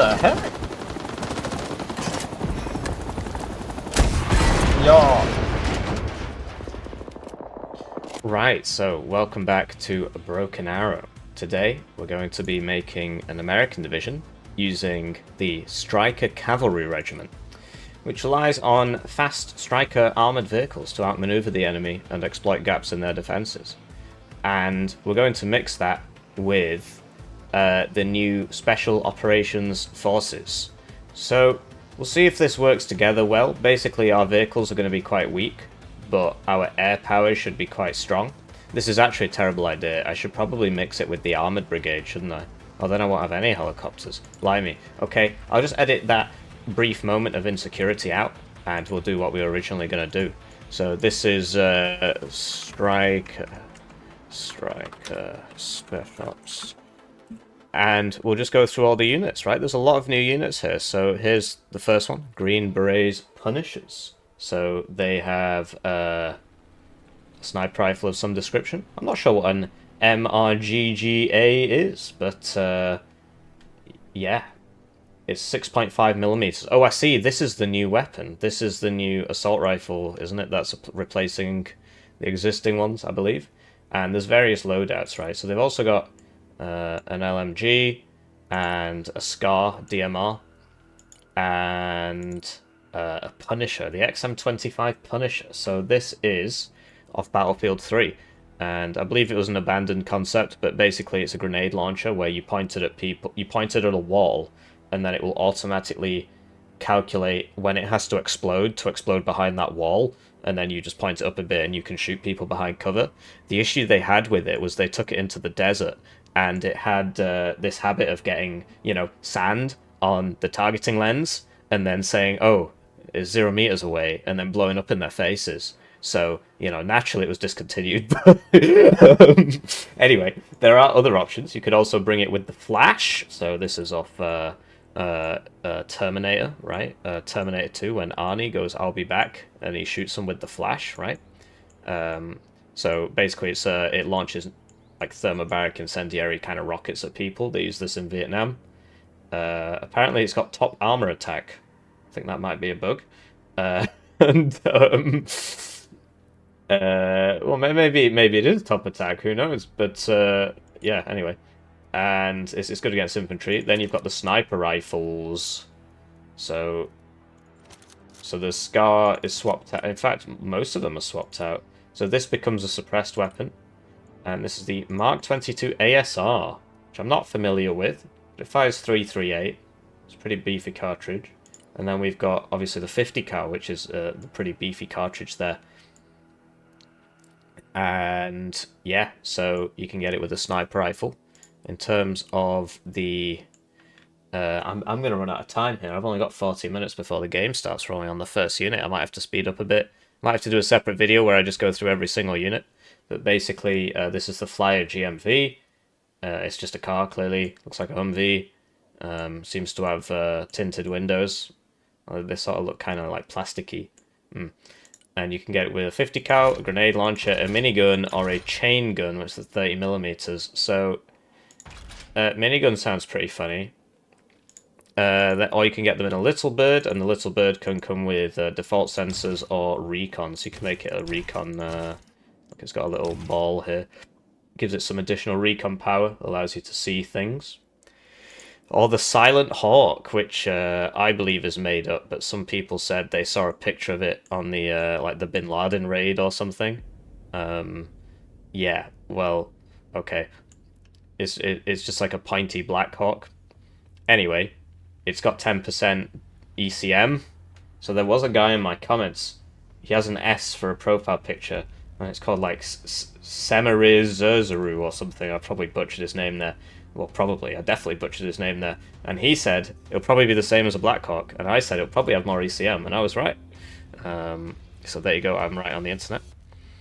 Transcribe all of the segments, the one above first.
the heck? Yeah. Right, so welcome back to A Broken Arrow. Today we're going to be making an American division using the Stryker Cavalry Regiment, which relies on fast Stryker armoured vehicles to outmaneuver the enemy and exploit gaps in their defences. And we're going to mix that with the new Special Operations Forces. So we'll see if this works together well. Basically our vehicles are going to be quite weak, but our air power should be quite strong. This is actually a terrible idea. I should probably mix it with the armoured brigade, shouldn't I? Oh, then I won't have any helicopters. Blimey. Okay, I'll just edit that brief moment of insecurity out, and we'll do what we were originally going to do. So this is Stryker Special Ops. And we'll just go through all the units, right? There's a lot of new units here. So here's the first one, Green Berets Punishers. So they have a sniper rifle of some description. I'm not sure what an MRGGA is, but yeah, it's 6.5 millimeters. Oh, I see. This is the new weapon. This is the new assault rifle, isn't it? That's replacing the existing ones, I believe. And there's various loadouts, right? So they've also got an LMG and a SCAR DMR and a Punisher, the XM25 Punisher. So this is off Battlefield 3, and I believe it was an abandoned concept, but basically it's a grenade launcher where you point it at people, you point it at a wall, and then it will automatically calculate when it has to explode behind that wall, and then you just point it up a bit and you can shoot people behind cover. The issue they had with it was they took it into the desert, and it had this habit of getting, you know, sand on the targeting lens, and then saying, oh, it's 0 meters away, and then blowing up in their faces. So, you know, naturally it was discontinued. Anyway, there are other options. You could also bring it with the flash. So this is off Terminator, right? Terminator 2, when Arnie goes, I'll be back, and he shoots them with the flash, right? So basically it's it launches like thermobaric incendiary kind of rockets at people. They use this in Vietnam. Apparently it's got top armor attack. I think that might be a bug. And well, maybe it is top attack. Who knows? But yeah. Anyway, and it's good against infantry. Then you've got the sniper rifles. So the SCAR is swapped out. In fact, most of them are swapped out. So this becomes a suppressed weapon, and this is the Mark 22 ASR, which I'm not familiar with. But it fires 338. It's a pretty beefy cartridge. And then we've got, obviously, the 50 cal, which is the pretty beefy cartridge there. And, yeah, so you can get it with a sniper rifle. In terms of the... I'm going to run out of time here. I've only got 40 minutes before the game starts rolling on the first unit. I might have to speed up a bit. Might have to do a separate video where I just go through every single unit. But basically, this is the Flyer GMV. It's just a car, clearly. Looks like a Humvee. Seems to have tinted windows. They sort of look kind of like plasticky. And you can get it with a 50 cal, a grenade launcher, a minigun, or a chain gun, which is 30 millimeters. So, minigun sounds pretty funny. Or you can get them in a Little Bird, and the Little Bird can come with default sensors or recon. So you can make it a recon. Look, it's got a little ball here. Gives it some additional recon power, allows you to see things. Or the Silent Hawk, which I believe is made up, but some people said they saw a picture of it on the like the Bin Laden raid or something. Yeah, well, okay. It's just like a pointy Black Hawk. Anyway, it's got 10% ECM. So there was a guy in my comments. He has an S for a profile picture, and it's called like Semiriz Zerzaru or something. I probably butchered his name there. Well, probably. I definitely butchered his name there. And he said it'll probably be the same as a Blackhawk. And I said it'll probably have more ECM. And I was right. So there you go. I'm right on the internet.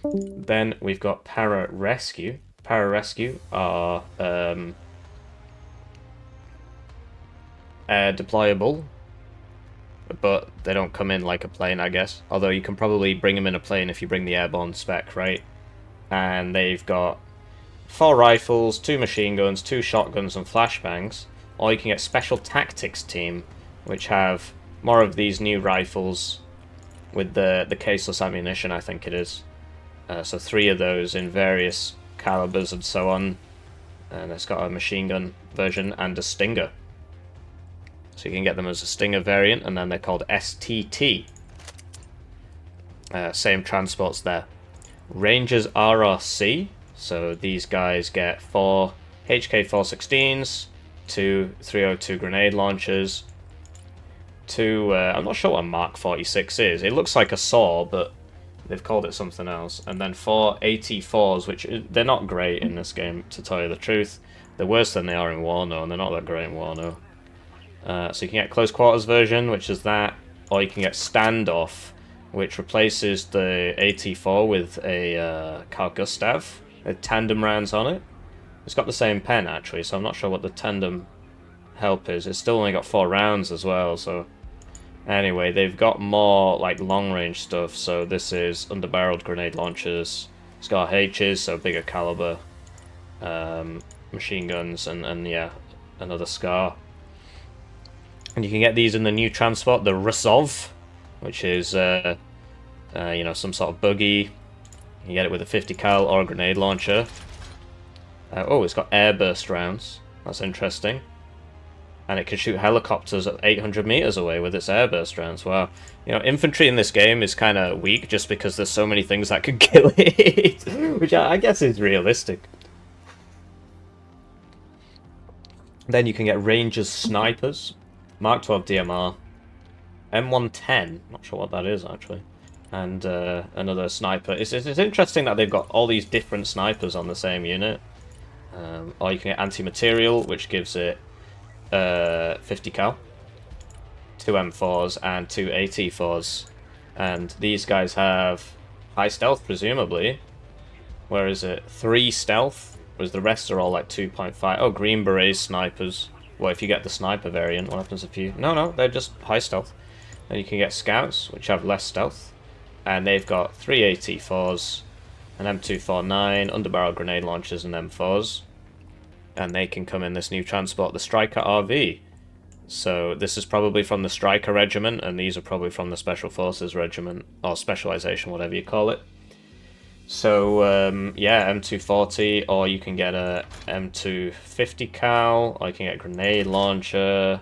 Then we've got Para-Rescue. Para-Rescue are air deployable. But they don't come in like a plane, I guess. Although you can probably bring them in a plane if you bring the airborne spec, right? And they've got 4 rifles, 2 machine guns, 2 shotguns, and flashbangs. or you can get Special Tactics Team, which have more of these new rifles with the caseless ammunition, I think it is. So 3 of those in various calibers and so on. And it's got a machine gun version and a Stinger. So you can get them as a Stinger variant, and then they're called STT. Same transports there. Rangers RRC. So these guys get 4 HK-416s, 2 302 grenade launchers, 2... I'm not sure what a Mark 46 is. It looks like a saw, but they've called it something else. And then 4 AT-4s, which they're not great in this game, to tell you the truth. They're worse than they are in Warno, and they're not that great in Warno. So you can get close quarters version, which is that, or you can get standoff, which replaces the AT-4 with a Carl Gustav with tandem rounds on it. It's got the same pen actually, so I'm not sure what the tandem help is. It's still only got 4 rounds as well, so anyway, they've got more like long range stuff. So this is underbarreled grenade launchers, Scar H's, so bigger caliber, machine guns, and yeah, another Scar. And you can get these in the new transport, the Rusov, which is you know, some sort of buggy. You can get it with a 50 cal or a grenade launcher. Oh, it's got airburst rounds. That's interesting. And it can shoot helicopters at 800 meters away with its airburst rounds. Wow. You know, infantry in this game is kind of weak just because there's so many things that could kill it, which I guess is realistic. Then you can get Rangers snipers, Mark 12 DMR, M110. Not sure what that is actually. And another sniper. It's interesting that they've got all these different snipers on the same unit. Or you can get anti-material, which gives it 50 cal, 2 M4s and 2 AT4s. And these guys have high stealth, presumably. Where is it? 3 stealth, whereas the rest are all like 2.5. Oh, Green Berets snipers. Well, if you get the sniper variant, what happens if you... No, they're just high stealth. Then you can get scouts, which have less stealth. And they've got 3 AT4s, an M249, underbarrel grenade launchers, and M4s. And they can come in this new transport, the Stryker RV. So this is probably from the Stryker regiment, and these are probably from the Special Forces regiment, or specialization, whatever you call it. So, yeah, M240, or you can get a M250 cal, or you can get a grenade launcher,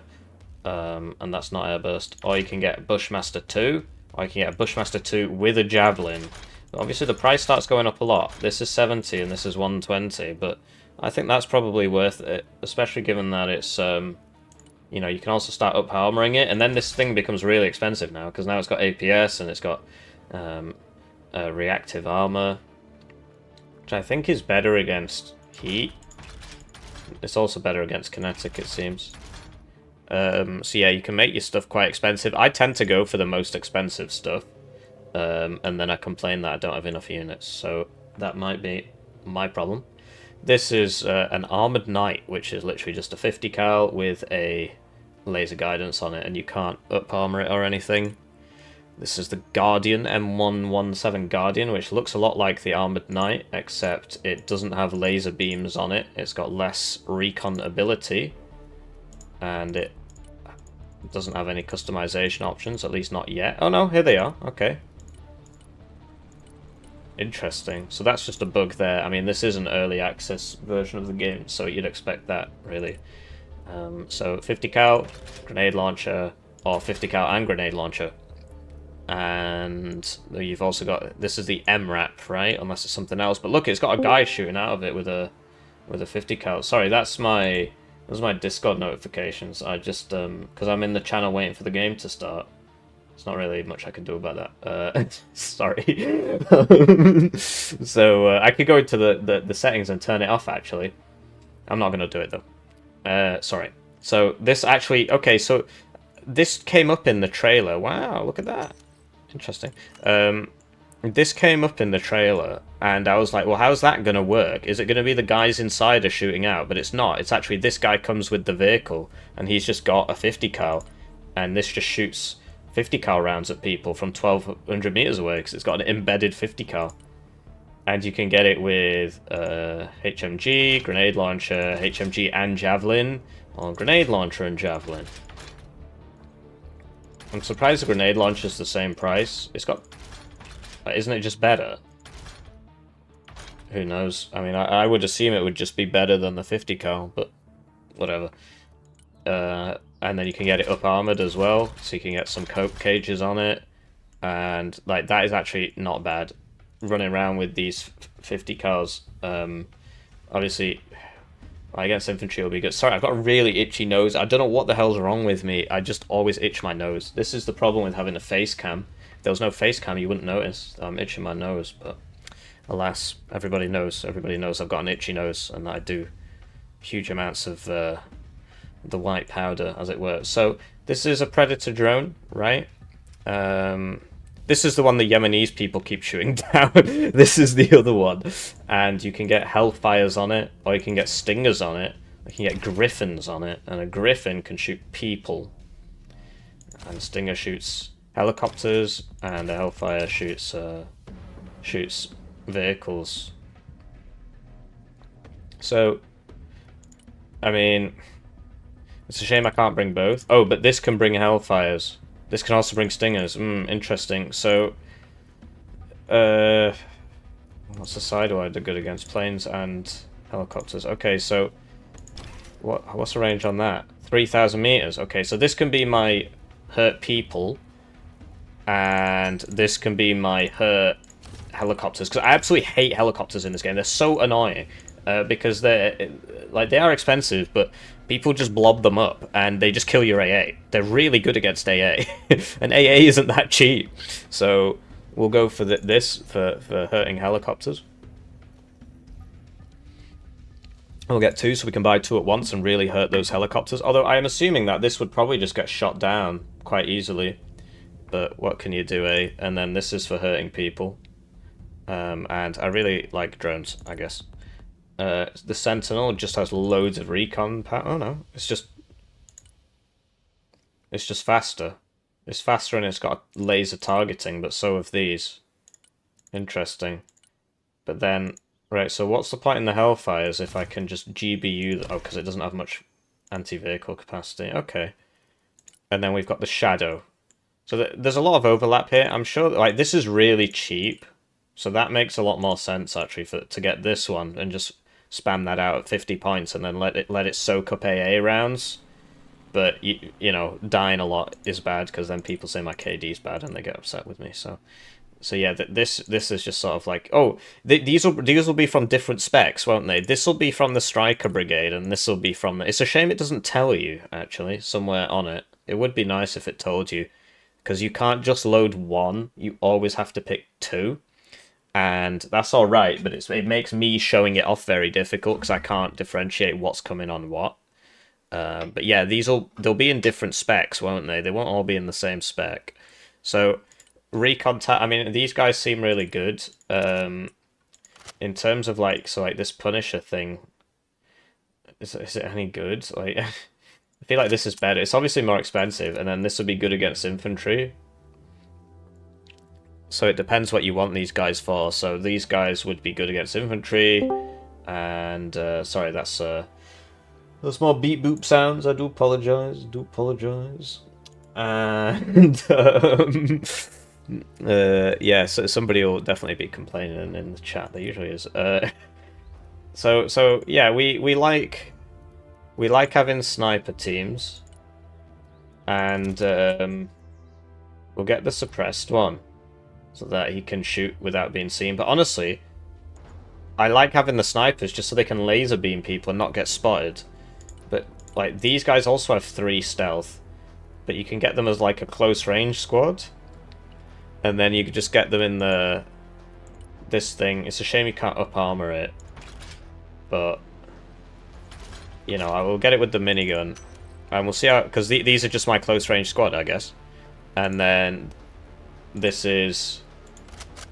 and that's not airburst. Or you can get Bushmaster 2, or you can get a Bushmaster 2 with a javelin. But obviously the price starts going up a lot. This is 70 and this is 120, but I think that's probably worth it, especially given that it's, you know, you can also start up armoring it, and then this thing becomes really expensive now, because now it's got APS and it's got reactive armor, which I think is better against heat. It's also better against kinetic, it seems. So yeah, you can make your stuff quite expensive. I tend to go for the most expensive stuff, and then I complain that I don't have enough units, so that might be my problem. This is an Armored Knight, which is literally just a 50 cal with a laser guidance on it, and you can't up armor it or anything. This is the Guardian, M117 Guardian, which looks a lot like the Armored Knight, except it doesn't have laser beams on it. It's got less recon ability, and it doesn't have any customization options, at least not yet. Oh no, here they are, okay. Interesting. So that's just a bug there. I mean, this is an early access version of the game, so you'd expect that, really. So 50 cal, grenade launcher, or 50 cal and grenade launcher. And you've also got, this is the MRAP, right? Unless it's something else. But look, it's got a guy shooting out of it with a 50 cal. Sorry, those are my Discord notifications. I just, because I'm in the channel waiting for the game to start. There's not really much I can do about that. Sorry. So I could go into the settings and turn it off, actually. I'm not going to do it, though. Sorry. So this actually... Okay, so this came up in the trailer. Wow, look at that. Interesting. This came up in the trailer, and I was like, well, how's that going to work? Is it going to be the guys inside are shooting out? But it's not. It's actually this guy comes with the vehicle, and he's just got a 50 cal, and this just shoots 50 cal rounds at people from 1200 meters away because it's got an embedded 50 cal. And you can get it with HMG, grenade launcher, HMG and javelin, or grenade launcher and javelin. I'm surprised the grenade launcher's the same price. It's got... Isn't it just better? Who knows? I mean, I would assume it would just be better than the 50 cal, but whatever. And then you can get it up armored as well, so you can get some cope cages on it. And like that is actually not bad. Running around with these 50 cals, obviously, I guess infantry will be good. Sorry, I've got a really itchy nose. I don't know what the hell's wrong with me. I just always itch my nose. This is the problem with having a face cam. If there was no face cam, you wouldn't notice I'm itching my nose, but alas, everybody knows. Everybody knows I've got an itchy nose, and I do huge amounts of the white powder, as it were. So this is a Predator drone, right? This is the one the Yemenis people keep shooting down. This is the other one. And you can get Hellfires on it, or you can get Stingers on it. You can get Griffins on it, and a Griffin can shoot people. And a Stinger shoots helicopters, and a Hellfire shoots vehicles. So, I mean, it's a shame I can't bring both. Oh, but this can bring Hellfires. This can also bring Stingers. Interesting. So, what's the sidewire do good against? Planes and helicopters. Okay, so what's the range on that? 3,000 meters. Okay, so this can be my hurt people, and this can be my hurt helicopters. Because I absolutely hate helicopters in this game. They're so annoying because they are expensive, but people just blob them up and they just kill your AA. They're really good against AA. And AA isn't that cheap. So we'll go for this for hurting helicopters. We'll get 2 so we can buy 2 at once and really hurt those helicopters. Although I am assuming that this would probably just get shot down quite easily. But what can you do, eh? And then this is for hurting people. And I really like drones, I guess. The Sentinel just has loads of recon power. Oh no, it's just faster. It's faster and it's got laser targeting, but so have these. Interesting. But then, right, so what's the point in the Hellfires if I can just GBU... Oh, because it doesn't have much anti-vehicle capacity. Okay. And then we've got the Shadow. So there's a lot of overlap here. I'm sure that, like, this is really cheap. So that makes a lot more sense, actually, to get this one and just spam that out at 50 points and then let it soak up AA rounds. But, you know, dying a lot is bad because then people say my KD's bad and they get upset with me. So yeah, this is just sort of like, oh, these will be from different specs, won't they? This will be from the Stryker Brigade and this will be from... It's a shame it doesn't tell you, actually, somewhere on it. It would be nice if it told you, because you can't just load 1. You always have to pick 2. And that's all right, but it makes me showing it off very difficult because I can't differentiate what's coming on what. But yeah, they'll be in different specs, won't they? They won't all be in the same spec. So recon, I mean, these guys seem really good. In terms of like this Punisher thing, is it any good? Like, I feel like this is better. It's obviously more expensive, and then this would be good against infantry. So it depends what you want these guys for. So these guys would be good against infantry, and sorry, that's more beep boop sounds. I do apologize. And yeah, so somebody will definitely be complaining in the chat. There usually is. So yeah, we like having sniper teams, and we'll get the suppressed one, so that he can shoot without being seen. But honestly, I like having the snipers just so they can laser beam people and not get spotted. But like these guys also have 3 stealth, but you can get them as like a close range squad, and then you could just get them in this thing. It's a shame you can't up armor it, but you know, I will get it with the minigun, and we'll see how, because these are just my close range squad, I guess. And then this is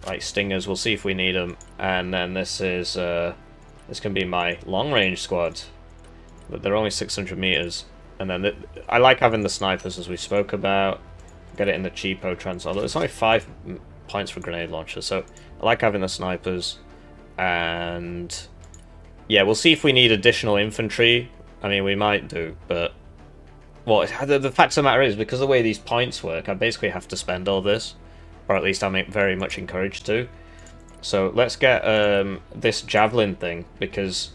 like Stingers. We'll see if we need them. And then this is this can be my long range squad, but they're only 600 meters. And then I like having the snipers, as we spoke about. Get it in the cheapo trans. Although it's only 5 points for grenade launcher, so I like having the snipers. And yeah, we'll see if we need additional infantry. I mean, we might do, but well, the fact of the matter is, because of the way these points work, I basically have to spend all this, or at least I'm very much encouraged to. So let's get this javelin thing, because,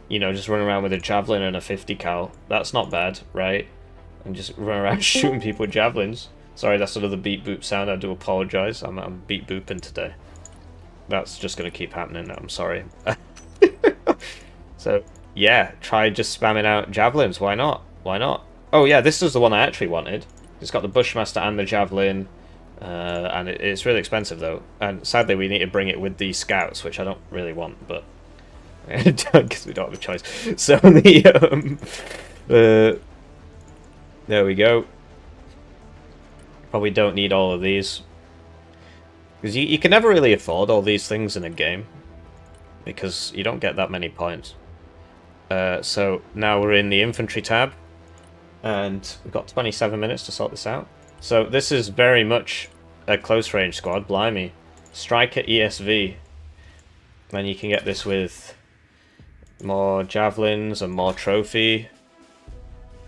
you know, just running around with a javelin and a 50 cal, that's not bad, right? And just run around shooting people with javelins. Sorry, that's another beep boop sound. I do apologise. I'm beep booping today. That's just going to keep happening now. I'm sorry. So, yeah, try just spamming out javelins. Why not? Why not? Oh, yeah, this is the one I actually wanted. It's got the Bushmaster and the javelin. And it's really expensive, though. And sadly, we need to bring it with the scouts, which I don't really want, but... because we don't have a choice. So, there we go. Probably don't need all of these. Because you can never really afford all these things in a game. Because you don't get that many points. So now we're in the infantry tab. And we've got 27 minutes to sort this out. So this is very much a close range squad, blimey. Stryker ESV. Then you can get this with more javelins and more trophy.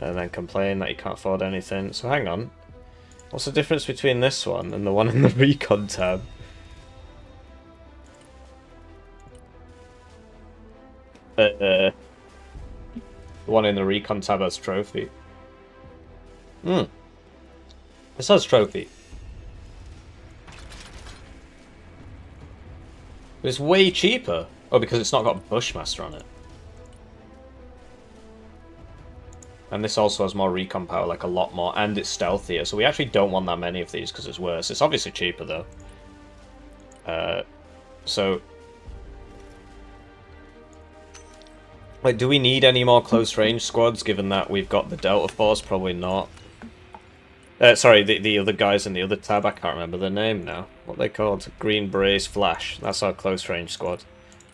And then complain that you can't afford anything. So hang on. What's the difference between this one and the one in the recon tab? The one in the recon tab has trophy. This has trophy. But it's way cheaper. Oh, because it's not got Bushmaster on it. And this also has more recon power, like a lot more, and it's stealthier. So we actually don't want that many of these because it's worse. It's obviously cheaper though. So, like, do we need any more close range squads? Given that we've got the Delta Force, probably not. Sorry, the other guys in the other tab. I can't remember their name now. What are they called? Green Berets Flash. That's our close range squad.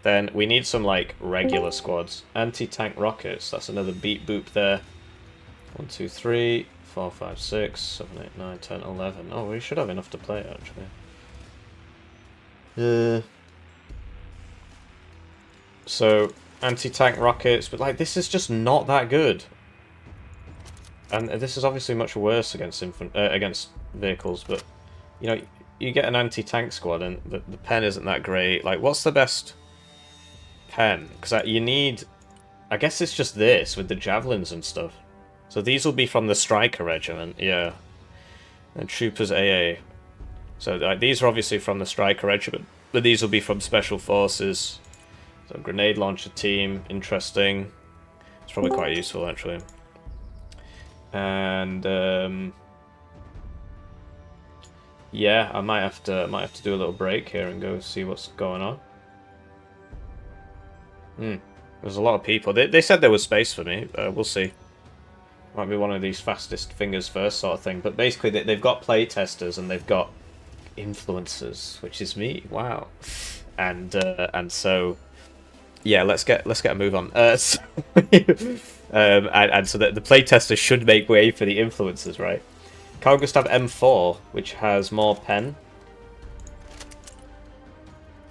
Then we need some like regular squads. Anti-tank rockets. That's another beat boop there. 1, 2, 3, 4, 5, 6, 7, 8, 9, 10, 11. Oh, we should have enough to play, actually. So, anti-tank rockets, but like, this is just not that good. And this is obviously much worse against against vehicles, but, you know, you get an anti-tank squad and the pen isn't that great. Like, what's the best pen? Because you need... I guess it's just this, with the javelins and stuff. So these will be from the Stryker regiment, yeah. And Troopers AA. So these are obviously from the Stryker regiment, but these will be from Special Forces. So grenade launcher team, interesting. It's probably quite useful actually. And yeah, I might have to do a little break here and go see what's going on. There's a lot of people. They said there was space for me. We'll see. Might be one of these fastest fingers first sort of thing. But basically, they've got play testers and they've got influencers, which is me. Wow. And so, yeah, let's get a move on. And so the play testers should make way for the influencers, right? Carl Gustav M4, which has more pen.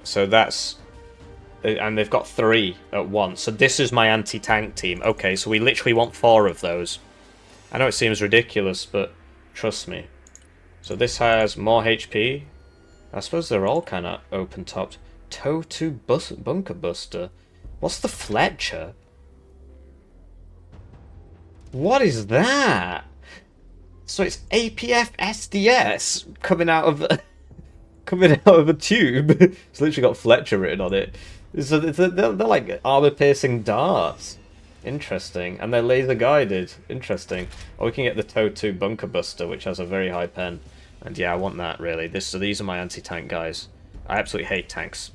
So that's... And they've got 3 at once. So this is my anti-tank team. Okay, so we literally want 4 of those. I know it seems ridiculous, but trust me. So this has more HP. I suppose they're all kind of open-topped. Tow 2 Bunker Buster. What's the Fletcher? What is that? So it's APF SDS coming out of a tube. It's literally got Fletcher written on it. So they're like armor-piercing darts. Interesting. And they're laser-guided. Interesting. Or we can get the Tow 2 Bunker Buster, which has a very high pen. And yeah, I want that, really. So these are my anti-tank guys. I absolutely hate tanks.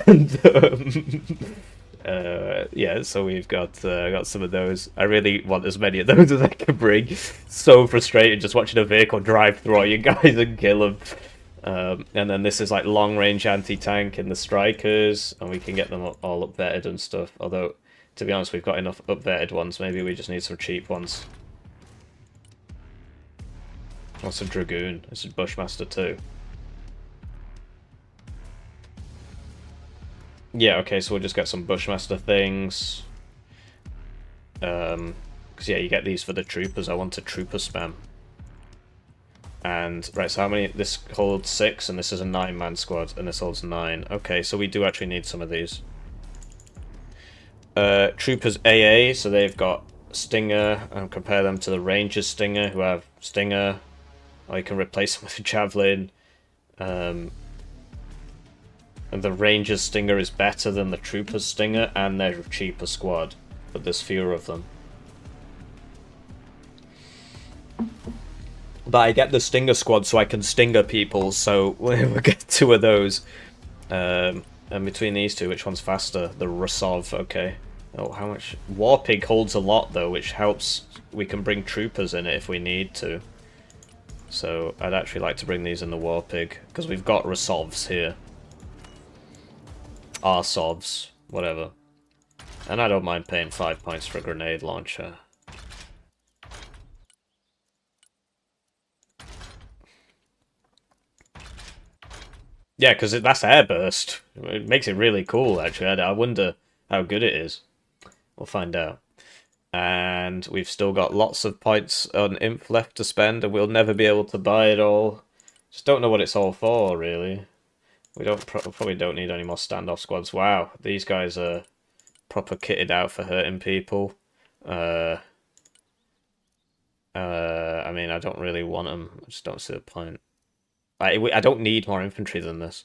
And, yeah, so we've got some of those. I really want as many of those as I can bring. So frustrated just watching a vehicle drive through all you guys and kill them. And then this is like long-range anti-tank in the Strikers, and we can get them all up-vetted and stuff. Although, to be honest, we've got enough up-vetted ones. Maybe we just need some cheap ones. What's a Dragoon? This is Bushmaster too. Yeah, okay, so we'll just get some Bushmaster things. Because, yeah, you get these for the troopers. I want a trooper spam. And, right, so how many? This holds 6, and this is a 9-man squad, and this holds 9. Okay, so we do actually need some of these. Troopers AA, so they've got Stinger, and compare them to the Rangers Stinger, who have Stinger. Or you can replace them with a Javelin. And the Rangers Stinger is better than the Troopers Stinger, and they're a cheaper squad, but there's fewer of them. But I get the Stinger squad so I can Stinger people, so we'll get 2 of those. And between these two, which one's faster? The Rusov, okay. Oh, how much? Warpig holds a lot, though, which helps. We can bring troopers in it if we need to. So I'd actually like to bring these in the Warpig, because we've got Rusovs here. Arsovs, whatever. And I don't mind paying 5 points for a grenade launcher. Yeah, because that's airburst. It makes it really cool, actually. I wonder how good it is. We'll find out. And we've still got lots of points on Inf left to spend, and we'll never be able to buy it all. Just don't know what it's all for, really. We probably don't need any more standoff squads. Wow, these guys are proper kitted out for hurting people. I mean, I don't really want them. I just don't see the point. I don't need more infantry than this.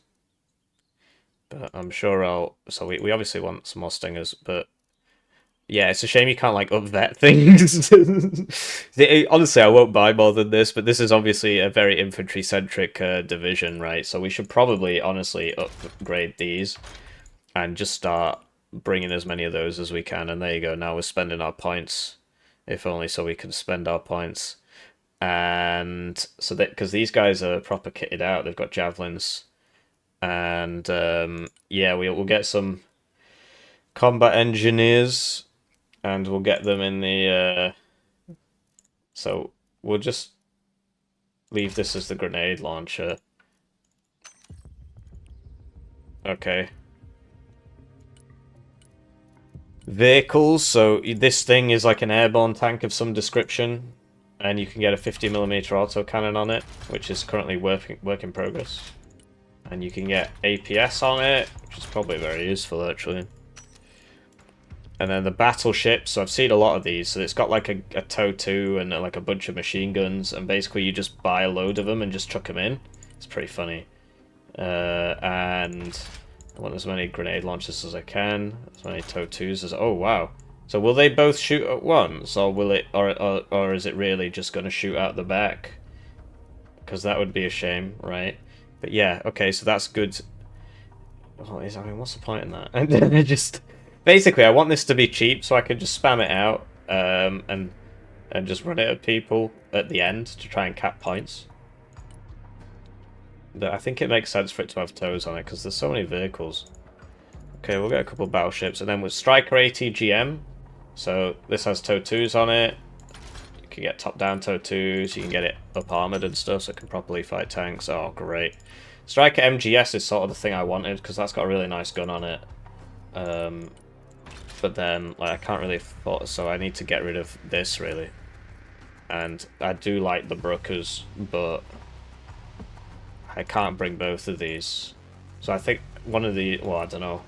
But I'm sure I'll... So we obviously want some more stingers, but... Yeah, it's a shame you can't, like, up-vet things. Honestly, I won't buy more than this, but this is obviously a very infantry-centric division, right? So we should probably, honestly, upgrade these and just start bringing as many of those as we can. And there you go, now we're spending our points, if only so we can spend our points. And so that, because these guys are proper kitted out, they've got javelins. And, yeah, we'll get some combat engineers, and we'll get them in the, so we'll just leave this as the grenade launcher. Okay. Vehicles, so this thing is like an airborne tank of some description, and you can get a 50mm autocannon on it, which is currently work in progress. And you can get APS on it, which is probably very useful, actually. And then the battleships, so I've seen a lot of these, so it's got like a TOW2 and like a bunch of machine guns, and basically you just buy a load of them and just chuck them in. It's pretty funny. And I want as many grenade launchers as I can, as many TOW2s as... Oh, wow. So will they both shoot at once, or will it, or is it really just going to shoot out the back? Because that would be a shame, right? But yeah, okay, so that's good. I mean, what's the point in that? And just... Basically, I want this to be cheap, so I can just spam it out, and just run it at people at the end to try and cap points. But I think it makes sense for it to have tows on it, because there's so many vehicles. Okay, we'll get a couple of battleships, and then with Stryker ATGM, so this has TOW2s on it. You can get top-down TOW2s, you can get it up-armoured and stuff, so it can properly fight tanks. Oh, great. Stryker MGS is sort of the thing I wanted, because that's got a really nice gun on it. But then, like, I can't really afford, so I need to get rid of this, really. And I do like the Brookers, but I can't bring both of these. So I think one of the, well, I don't know.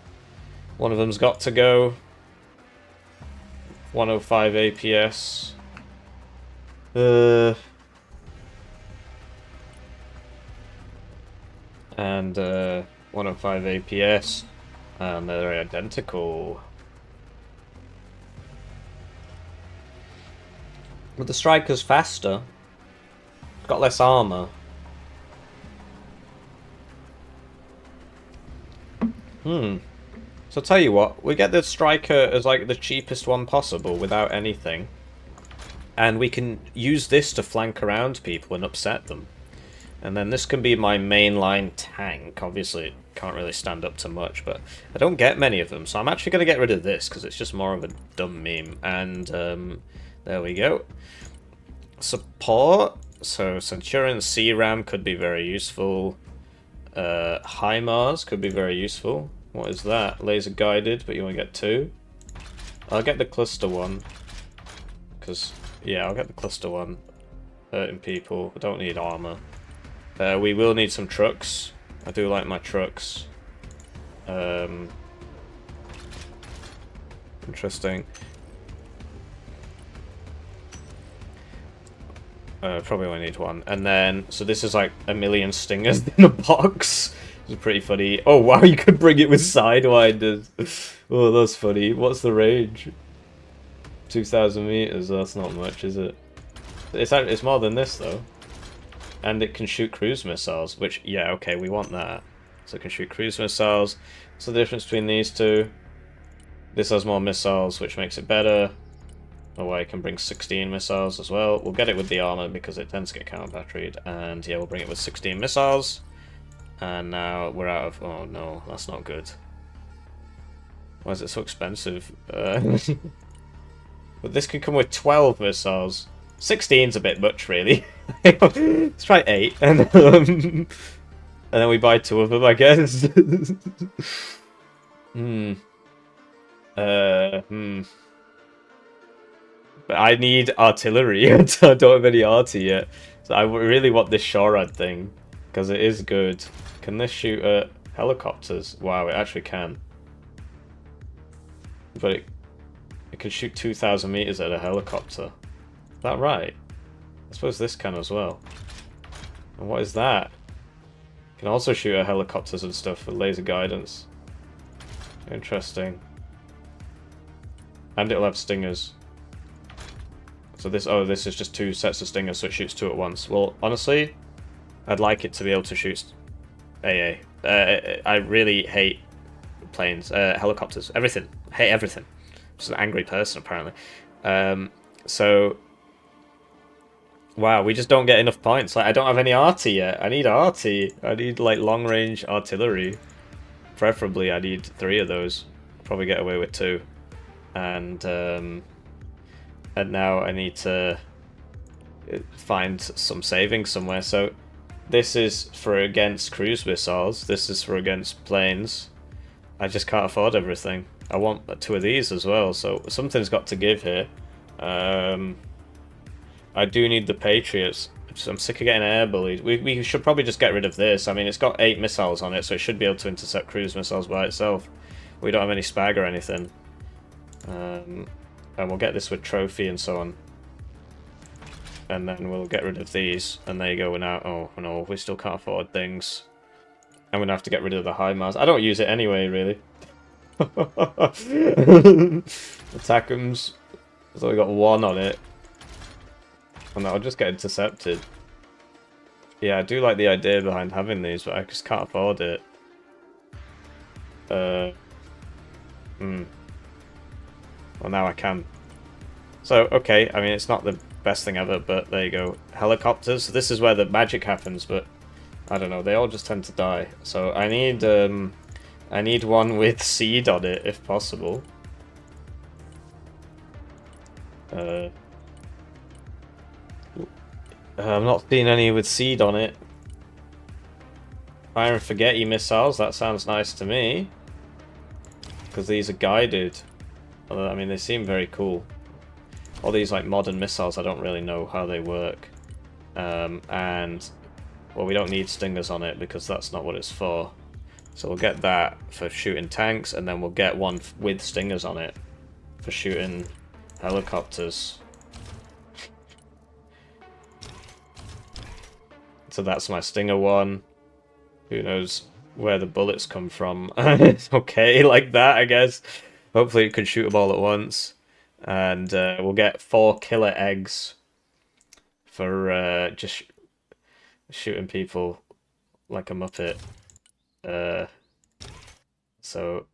One of them's got to go. 105 APS. And 105 APS. And they're identical. But the Stryker's faster. It's got less armor. So I'll tell you what, we get the Stryker as like the cheapest one possible without anything. And we can use this to flank around people and upset them. And then this can be my mainline tank. Obviously, it can't really stand up to much, but I don't get many of them. So I'm actually going to get rid of this, because it's just more of a dumb meme. And there we go. Support. So Centurion C-Ram could be very useful. HIMARS could be very useful. What is that? Laser guided, but you only get 2. I'll get the cluster one. Because, yeah, I'll get the cluster one. Hurting people. I don't need armor. We will need some trucks. I do like my trucks. Interesting. Probably only need 1. And then, so this is like a million stingers in a box. It's pretty funny. Oh wow, you could bring it with sidewinders. Oh, that's funny. What's the range? 2,000 meters. That's not much, is it? It's more than this though. And it can shoot cruise missiles, which, yeah, okay, we want that. So it can shoot cruise missiles. What's the difference between these two? This has more missiles, which makes it better. Oh, I can bring 16 missiles as well. We'll get it with the armor because it tends to get counter-batteried. And yeah, we'll bring it with 16 missiles. And now we're out of... Oh no, that's not good. Why is it so expensive? But this can come with 12 missiles. 16's a bit much, really. Let's try 8. And then we buy 2 of them, I guess. But I need artillery. I don't have any arty yet. So I really want this Shorad thing. Because it is good. Can this shoot at helicopters? Wow, it actually can. But it can shoot 2,000 meters at a helicopter. Is that right? I suppose this can as well. And what is that? It can also shoot at helicopters and stuff with laser guidance. Interesting. And it'll have stingers. So this is just 2 sets of stingers, so it shoots 2 at once. Well, honestly, I'd like it to be able to shoot AA. I really hate planes, helicopters, everything. I hate everything. I'm just an angry person, apparently. So, wow, we just don't get enough points. Like, I don't have any arty yet. I need arty. I need, like, long-range artillery. Preferably, I need 3 of those. Probably get away with 2. And now I need to find some savings somewhere. So this is for against cruise missiles. This is for against planes. I just can't afford everything. I want 2 of these as well. So something's got to give here. I do need the Patriots. I'm sick of getting air bullied. We should probably just get rid of this. I mean, it's got 8 missiles on it, so it should be able to intercept cruise missiles by itself. We don't have any spag or anything. And we'll get this with trophy and so on. And then we'll get rid of these. And there you go, we're now... Oh, no, we still can't afford things. I'm going to have to get rid of the HIMARS. I don't use it anyway, really. Attackums. So we got 1 on it. And that'll just get intercepted. Yeah, I do like the idea behind having these, but I just can't afford it. Well, now I can. So, okay, I mean, it's not the best thing ever, but there you go. Helicopters. This is where the magic happens, but I don't know. They all just tend to die. So I need one with seed on it, if possible. I'm not seeing any with seed on it. Fire and forget-y missiles. That sounds nice to me. Because these are guided. Although, I mean, they seem very cool. All these, like, modern missiles, I don't really know how they work. And, well, we don't need stingers on it because that's not what it's for. So we'll get that for shooting tanks, and then we'll get one with stingers on it for shooting helicopters. So that's my stinger one. Who knows where the bullets come from. It's okay like that, I guess. Hopefully it can shoot them all at once. And we'll get 4 killer eggs for just shooting people like a muppet. So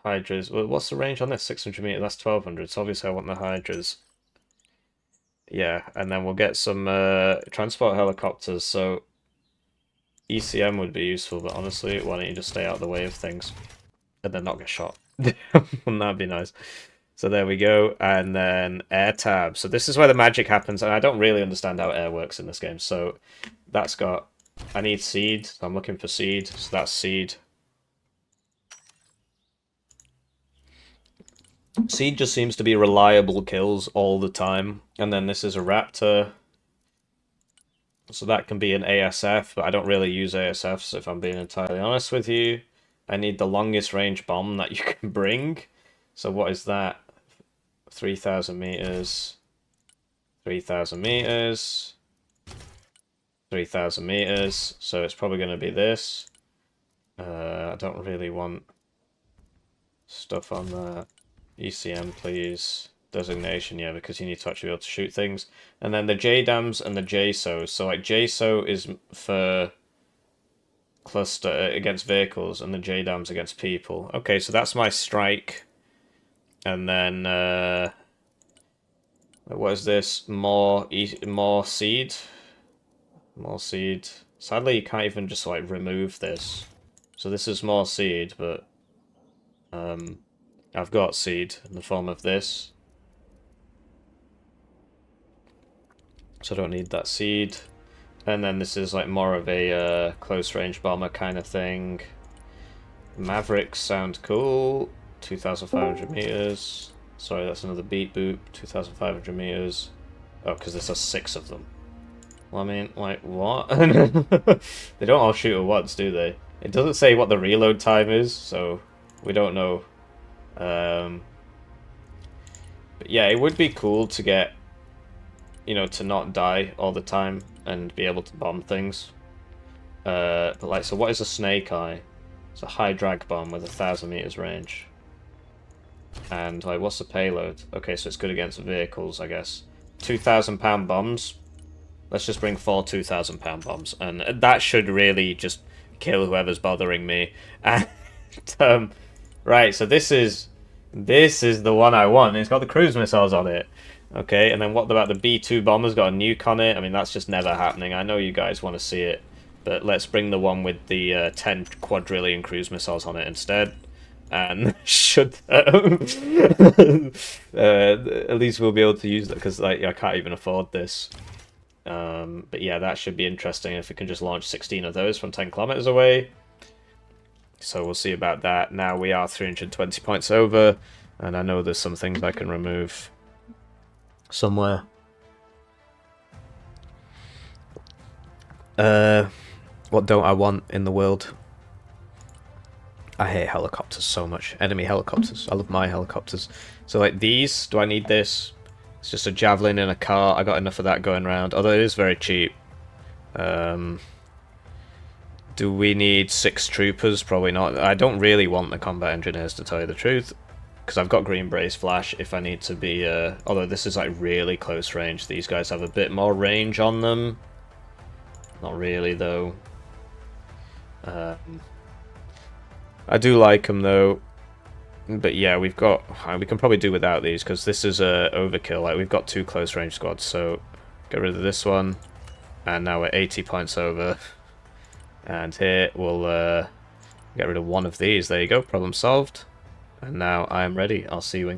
Hydras. Well, what's the range on this? 600 meters. That's 1200. So obviously I want the Hydras. Yeah, and then we'll get some transport helicopters. So ECM would be useful, but honestly, why don't you just stay out of the way of things and then not get shot? Wouldn't that be nice? So there we go, and then air tab. So this is where the magic happens, and I don't really understand how air works in this game. So that's got... I need seed, so I'm looking for seed. So that's seed. Seed just seems to be reliable kills all the time. And then this is a Raptor. So that can be an ASF, but I don't really use ASFs if I'm being entirely honest with you. I need the longest range bomb that you can bring. So what is that? 3,000 meters. 3,000 meters. 3,000 meters. So it's probably going to be this. I don't really want stuff on that. ECM, please. Designation, yeah, because you need to actually be able to shoot things. And then the JDAMs and the JSOs. So, like, JSO is for cluster against vehicles, and the JDAMs against people. Okay, so that's my strike. And then, what is this? More seed? More seed. Sadly, you can't even just, like, remove this. So this is more seed, but I've got seed in the form of this. So I don't need that seed. And then this is like more of a close range bomber kind of thing. Mavericks sound cool. 2,500 meters. Sorry, that's another beat boop. 2,500 meters. Oh, because there's 6 of them. Well, I mean, like, what? They don't all shoot at once, do they? It doesn't say what the reload time is, so we don't know. But yeah, it would be cool to get, you know, to not die all the time and be able to bomb things. But like, so what is a snake eye? It's a high drag bomb with 1,000 meters range. And like, what's the payload? Okay, so it's good against vehicles, I guess. 2,000-pound bombs. Let's just bring 4 2,000-pound bombs, and that should really just kill whoever's bothering me. And right, so this is the one I want. It's got the cruise missiles on it. Okay, and then what about the B-2 bomber's got a nuke on it? I mean, that's just never happening. I know you guys want to see it, but let's bring the one with the 10 quadrillion cruise missiles on it instead. And should at least we'll be able to use that, because like I can't even afford this. But yeah, that should be interesting if we can just launch 16 of those from 10 kilometers away. So we'll see about that. Now we are 320 points over, and I know there's some things I can remove somewhere. What don't I want in the world? I hate helicopters so much. Enemy helicopters. I love my helicopters. So like these, do I need this? It's just a javelin in a car. I got enough of that going around, although it is very cheap. Do we need 6 troopers? Probably not. I don't really want the combat engineers, to tell you the truth, because I've got green brace flash if I need to be, although this is like really close range. These guys have a bit more range on them. Not really though. I do like them though. But yeah, we can probably do without these, because this is a overkill. Like, we've got 2 close range squads, so get rid of this one. And now we're 80 points over. And here we'll get rid of one of these. There you go, problem solved. And now I am ready. I'll see you in